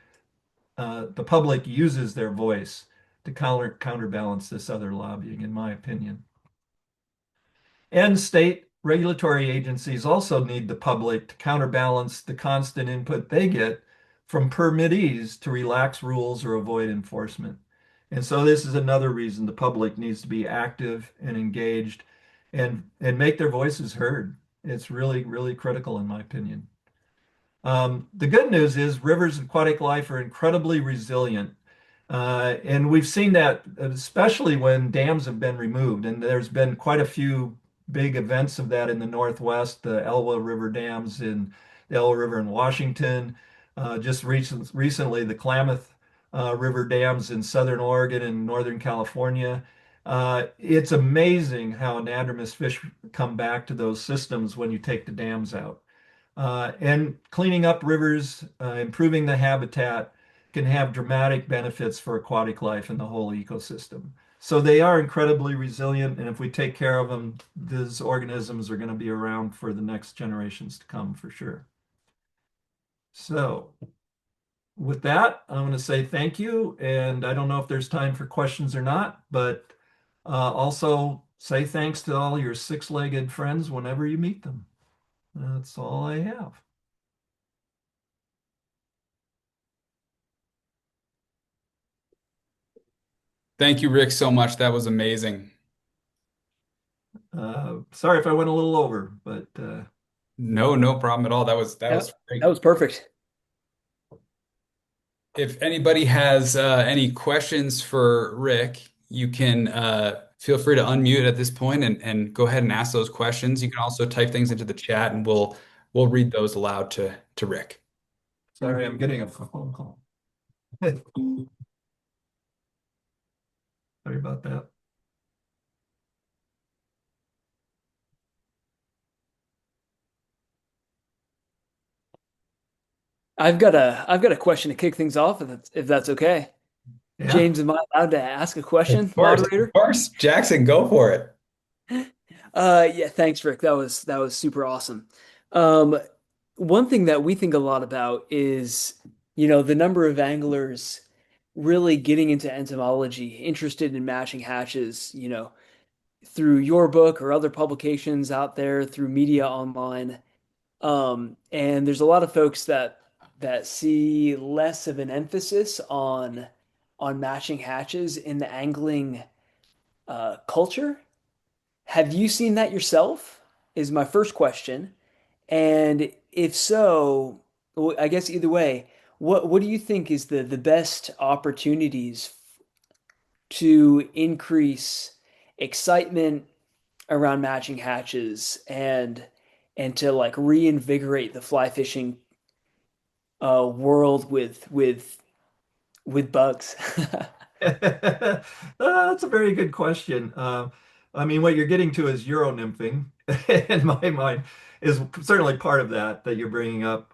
uses their voice to counterbalance this other lobbying, in my opinion. And state regulatory agencies also need the public to counterbalance the constant input they get from permittees to relax rules or avoid enforcement. And so this is another reason the public needs to be active and engaged and make their voices heard. It's really, really critical in my opinion. The good news is rivers and aquatic life are incredibly resilient. And we've seen that especially when dams have been removed. And there's been quite a few big events of that in the Northwest, the Elwha River dams in the Elwha River in Washington. Just recently, the Klamath River dams in Southern Oregon and Northern California. It's amazing how anadromous fish come back to those systems when you take the dams out. And cleaning up rivers, improving the habitat can have dramatic benefits for aquatic life and the whole ecosystem. So they are incredibly resilient, and if we take care of them, these organisms are going to be around for the next generations to come for sure. So with that, I'm going to say thank you, and I don't know if there's time for questions or not, but also say thanks to all your six-legged friends whenever you meet them. That's all I have. Thank you, Rick, so much. That was amazing. Sorry if I went a little over, but No, no problem at all. That Yeah, was great. that was perfect. If anybody has any questions for Rick, you can feel free to unmute at this point and go ahead and ask those questions. You can also type things into the chat and we'll read those aloud to Rick. sorry, I'm getting a phone call. Sorry about that. I've got a question to kick things off if that's okay. Yeah. James, am I allowed to ask a Of question, course, of moderator? course. Jackson, go for it. Yeah, thanks, Rick. That was super awesome. Um, One thing that we think a lot about is, the number of anglers really getting into entomology, interested in matching hatches, through your book or other publications out there, through media online. And there's a lot of folks that see less of an emphasis on matching hatches in the angling culture. Have you seen that yourself? Is my first question. And if so, well, I guess either way, what do you think is the best opportunities to increase excitement around matching hatches and to like reinvigorate the fly fishing world with bugs? That's a very good question. I mean, what you're getting to is Euro nymphing, in my mind, is certainly part of that you're bringing up.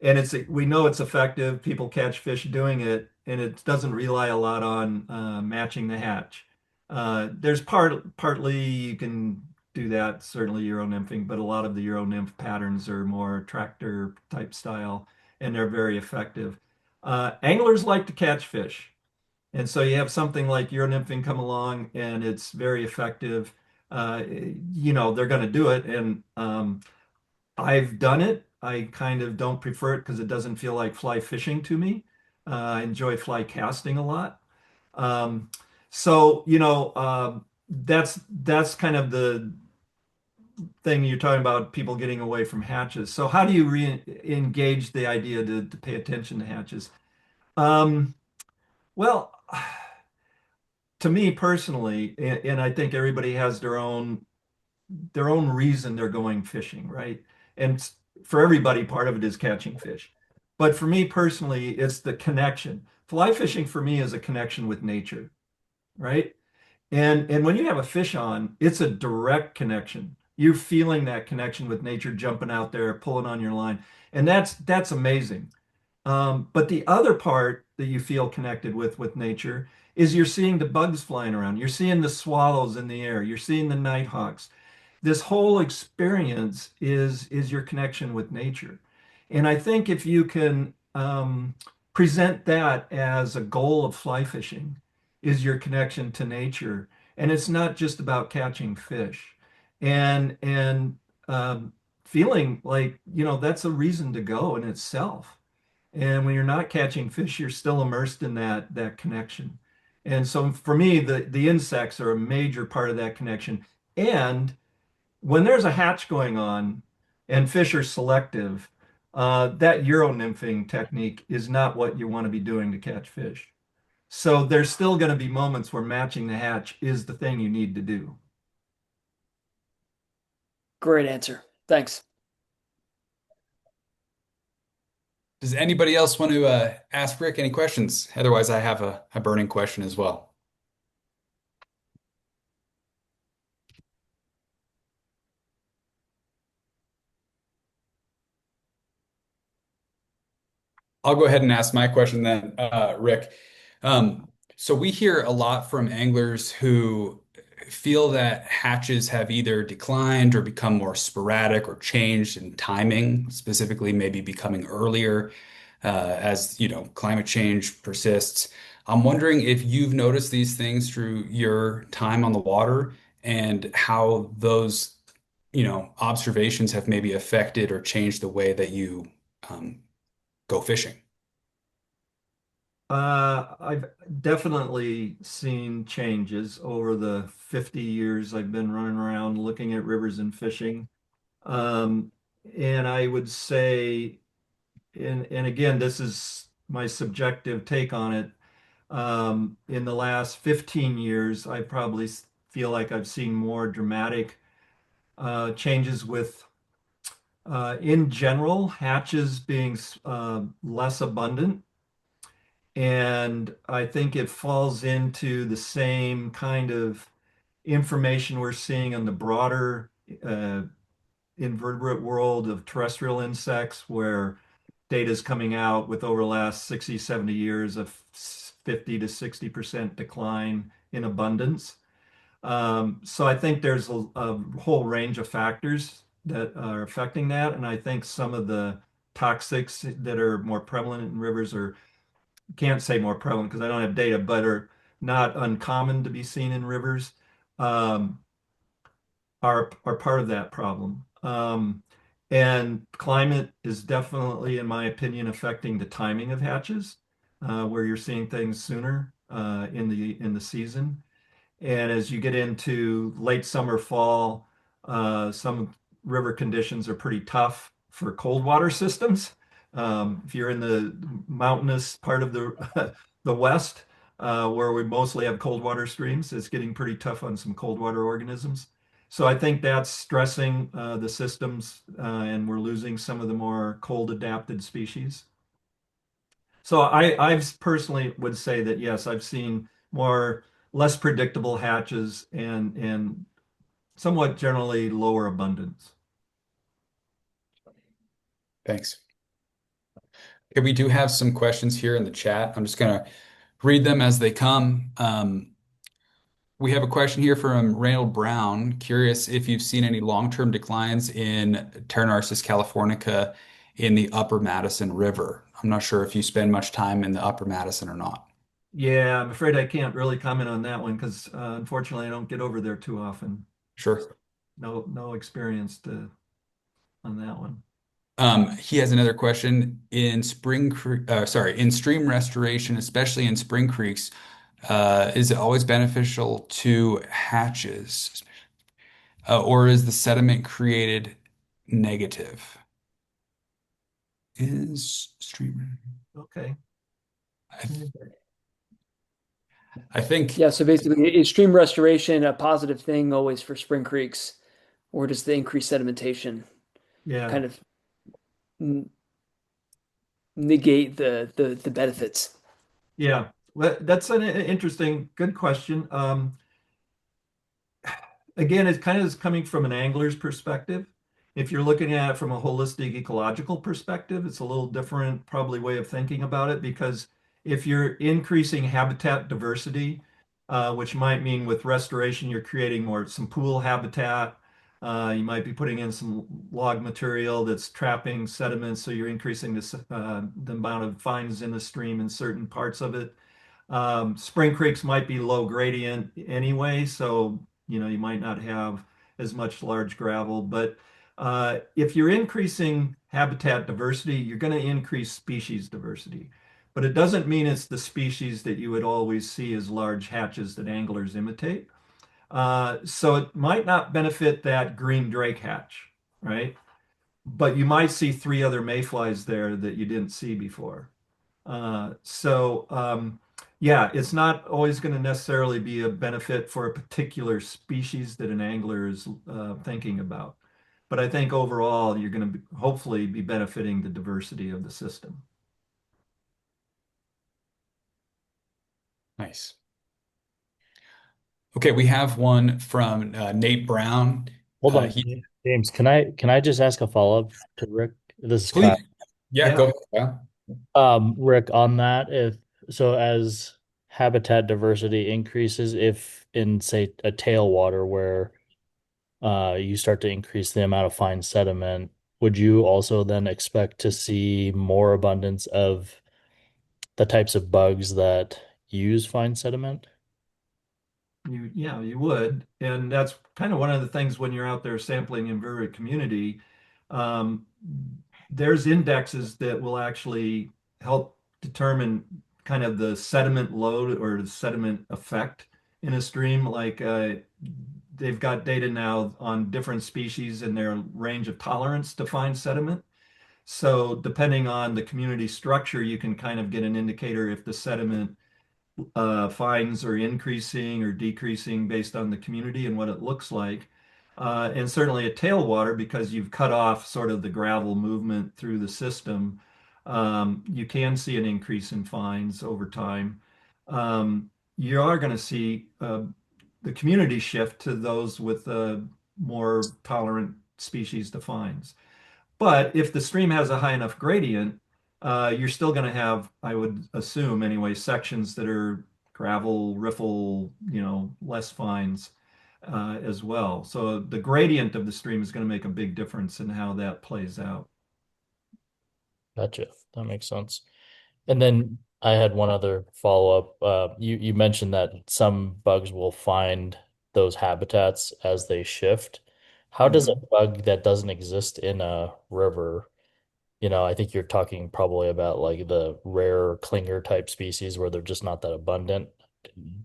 And we know it's effective. People catch fish doing it, and it doesn't rely a lot on matching the hatch. There's partly you can do that, certainly Euro nymphing, but a lot of the Euro nymph patterns are more tractor type style, and they're very effective. Anglers like to catch fish. And so you have something like Euro nymphing come along and it's very effective. They're going to do it. And I've done it. I kind of don't prefer it because it doesn't feel like fly fishing to me. I enjoy fly casting a lot. Um, that's kind of the thing you're talking about, people getting away from hatches. So how do you re-engage the idea to pay attention to hatches? Um, well, to me personally, and I think everybody has their own reason they're going fishing, right? And for everybody, part of it is catching fish. But for me personally, it's the connection. Fly fishing for me is a connection with nature, right? And when you have a fish on, it's a direct connection. You're feeling that connection with nature, jumping out there, pulling on your line, and that's amazing. But the other part that you feel connected with nature is you're seeing the bugs flying around. You're seeing the swallows in the air. You're seeing the nighthawks. This whole experience is your connection with nature. And I think if you can present that as a goal of fly fishing, is your connection to nature, and it's not just about catching fish, and um, feeling like that's a reason to go in itself. And when you're not catching fish, you're still immersed in that connection. And so for me, the insects are a major part of that connection. And when there's a hatch going on and fish are selective, that Euro nymphing technique is not what you want to be doing to catch fish. So there's still going to be moments where matching the hatch is the thing you need to do. Great answer. Thanks. Does anybody else want to ask Rick any questions? Otherwise, I have a burning question as well. I'll go ahead and ask my question then, Rick. So we hear a lot from anglers who feel that hatches have either declined or become more sporadic or changed in timing, specifically maybe becoming earlier as climate change persists. I'm wondering if you've noticed these things through your time on the water and how those observations have maybe affected or changed the way that you um, go fishing. I've definitely seen changes over the 50 years I've been running around looking at rivers and fishing. Um, and I would say, and again, this is my subjective take on it. In the last 15 years, I probably feel like I've seen more dramatic changes with, in general, hatches being less abundant. And I think it falls into the same kind of information we're seeing in the broader uh, invertebrate world of terrestrial insects, where data is coming out with over the last 60, 70 years of 50 to 60% decline in abundance. So I think there's a whole range of factors that are affecting that. And I think some of the toxics that are more prevalent in rivers, or can't say more prevalent because I don't have data, but are not uncommon to be seen in rivers, um, are part of that problem. And climate is definitely, in my opinion, affecting the timing of hatches, where you're seeing things sooner in the season. And as you get into late summer, fall, some river conditions are pretty tough for cold water systems. If you're in the mountainous part of the West, where we mostly have cold water streams, it's getting pretty tough on some cold water organisms. So I think that's stressing the systems, and we're losing some of the more cold adapted species. So I personally would say that yes, I've seen less predictable hatches and somewhat generally lower abundance. Thanks. Okay, we do have some questions here in the chat. I'm just going to read them as they come. We have a question here from Reynold Brown. Curious if you've seen any long-term declines in Pteronarcis californica in the Upper Madison River. I'm not sure if you spend much time in the Upper Madison or not. Yeah, I'm afraid I can't really comment on that one because unfortunately I don't get over there too often. Sure. No experience to. on that one. He has another question in in stream restoration, especially in spring creeks. Is it always beneficial to hatches, or is the sediment created negative? Is stream? Okay. I, th I think Yeah, so basically, is stream restoration a positive thing always for spring creeks, or does the increased sedimentation Yeah. kind of n negate the benefits? Yeah. Well, that's an interesting, good question. Again, it kind of is coming from an angler's perspective. If you're looking at it from a holistic ecological perspective, it's a little different, probably way of thinking about it because if you're increasing habitat diversity, which might mean with restoration, you're creating more some pool habitat. You might be putting in some log material that's trapping sediments, so you're increasing the amount of fines in the stream in certain parts of it. Spring creeks might be low gradient anyway, so you might not have as much large gravel. But if you're increasing habitat diversity, you're going to increase species diversity. But it doesn't mean it's the species that you would always see as large hatches that anglers imitate. So it might not benefit that green drake hatch, right? But you might see three other mayflies there that you didn't see before. Yeah, it's not always going to necessarily be a benefit for a particular species that an angler is thinking about. But I think overall, you're going to hopefully be benefiting the diversity of the system. nice. Okay, we have one from Nate Brown. Hold on, He James. Can I just ask a follow-up to Rick? This is Kyle. please, yeah, go Yeah. ahead. Kyle. Rick, on that, if so, as habitat diversity increases, if in say a tailwater where you start to increase the amount of fine sediment, would you also then expect to see more abundance of the types of bugs that use fine sediment? Yeah, you would. And that's kind of one of the things when you're out there sampling invertebrate community. Um, there's indexes that will actually help determine kind of the sediment load or the sediment effect in a stream. Like they've got data now on different species and their range of tolerance to fine sediment. So depending on the community structure, you can kind of get an indicator if the sediment fines are increasing or decreasing based on the community and what it looks like. And certainly a tailwater, because you've cut off sort of the gravel movement through the system, you can see an increase in fines over time. You are going to see the community shift to those with more tolerant species to fines. But if the stream has a high enough gradient, you're still going to have, I would assume anyway, sections that are gravel, riffle, less fines as well. So the gradient of the stream is going to make a big difference in how that plays out. Gotcha. That makes sense. And then I had one other follow-up. You mentioned that some bugs will find those habitats as they shift. How does a Mhm. bug that doesn't exist in a river, I think you're talking probably about like the rare clinger type species where they're just not that abundant.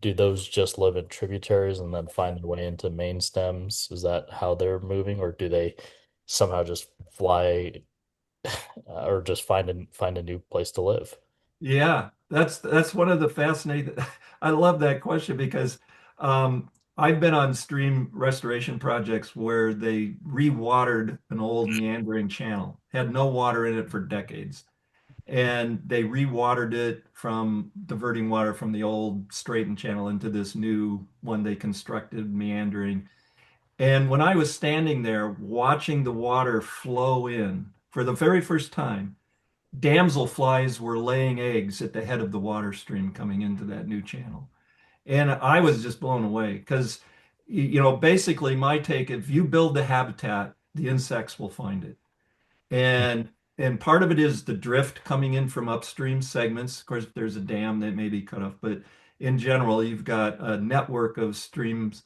Do those just live in tributaries and then find their way into main stems? Is that how they're moving, or do they somehow just fly or just find a new place to live? Yeah, that's one of the fascinating. I love that question because I've been on stream restoration projects where they rewatered an old meandering channel, had no water in it for decades, and they rewatered it from diverting water from the old straightened channel into this new one they constructed meandering. And when I was standing there watching the water flow in for the very first time, damselflies were laying eggs at the head of the water stream coming into that new channel. And I was just blown away because, basically my take, if you build the habitat, the insects will find it. And part of it is the drift coming in from upstream segments. Of course, there's a dam that may be cut off, but in general, you've got a network of streams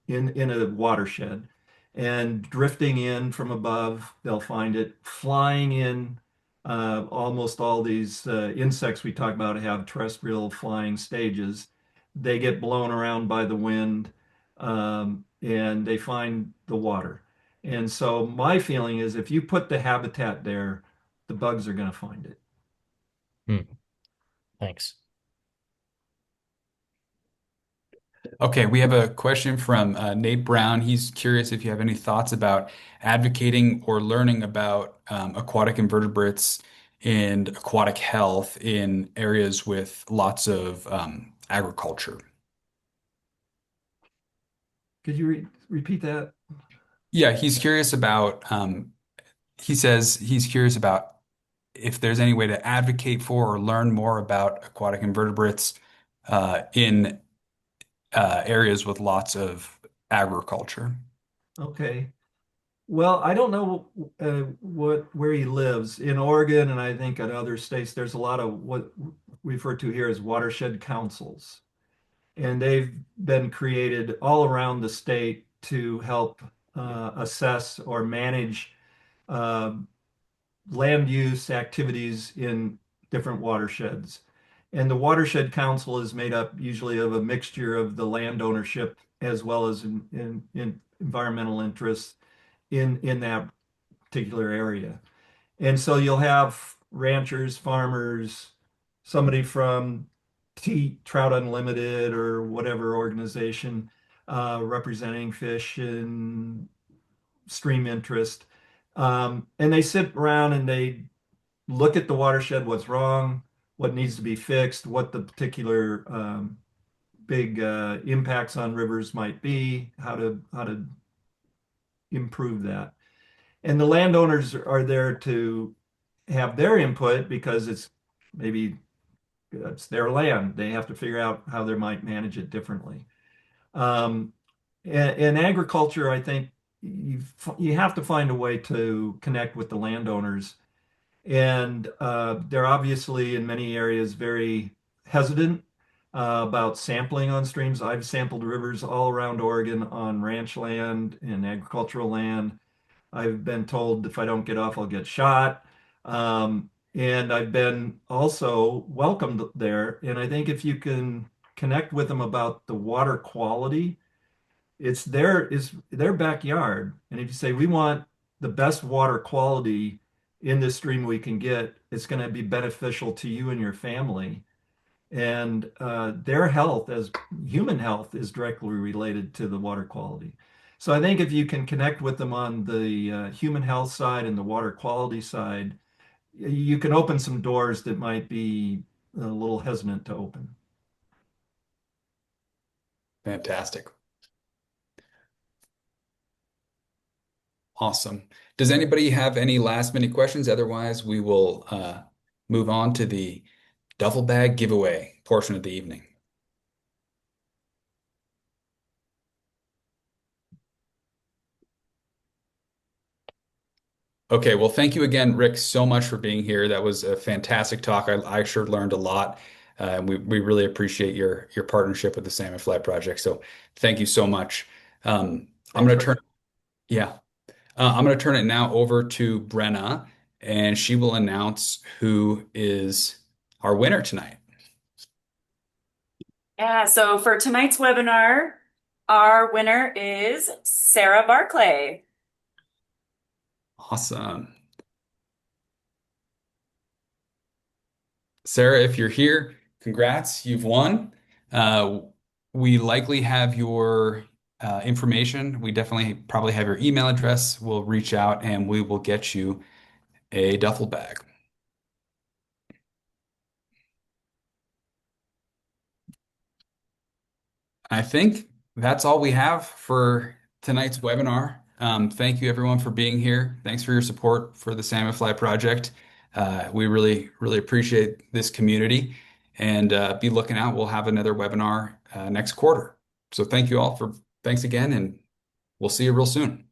in a watershed. And drifting in from above, they'll find it. Flying in, almost all these insects we talk about have terrestrial flying stages. They get blown around by the wind, and they find the water. And so my feeling is if you put the habitat there, the bugs are going to find it. Hmm. Thanks. Okay, we have a question from Nate Brown. He's curious if you have any thoughts about advocating or learning about aquatic invertebrates and aquatic health in areas with lots of agriculture. Could you repeat that? Yeah, he's curious about, he says he's curious about if there's any way to advocate for or learn more about aquatic invertebrates in areas with lots of agriculture. Okay. Well, I don't know where he lives in Oregon, and I think in other states. There's a lot of what we refer to here as watershed councils, and they've been created all around the state to help assess or manage uh, land use activities in different watersheds. And the watershed council is made up usually of a mixture of the land ownership as well as in environmental interests in that particular area. And so you'll have ranchers, farmers, somebody from Trout Unlimited or whatever organization representing fish and stream interest. And they sit around and they look at the watershed, what's wrong, what needs to be fixed, what the particular big impacts on rivers might be, how to improve that. And the landowners are there to have their input because maybe it's their land. They have to figure out how they might manage it differently. Um, in agriculture, I think you have to find a way to connect with the landowners. And they're obviously in many areas very hesitant about sampling on streams. I've sampled rivers all around Oregon on ranch land and agricultural land. I've been told if I don't get off, I'll get shot. And I've been also welcomed there. And I think if you can connect with them about the water quality, it's their backyard. And if you say we want the best water quality in this stream we can get, it's going to be beneficial to you and your family. And their health, as human health, is directly related to the water quality. So I think if you can connect with them on the human health side and the water quality side, you can open some doors that might be a little hesitant to open. Fantastic. Awesome. Does anybody have any last minute questions? Otherwise, we will move on to the duffel bag giveaway portion of the evening. Okay, well, thank you again, Rick, so much for being here. That was a fantastic talk. I sure learned a lot. We really appreciate your partnership with the Salmonfly Project. So thank you so much. I'm Thanks, going to Rick. turn, yeah, I'm going to turn it now over to Brenna, and she will announce who is our winner tonight. Yeah, so for tonight's webinar, our winner is Sarah Barclay. Awesome. Sarah, if you're here, congrats, you've won. Uh, we likely have your information. We definitely probably have your email address. We'll reach out and we will get you a duffel bag. I think that's all we have for tonight's webinar. Thank you everyone for being here. Thanks for your support for the Salmonfly Project. We really, really appreciate this community and be looking out. We'll have another webinar next quarter. So thank you all thanks again, and we'll see you real soon.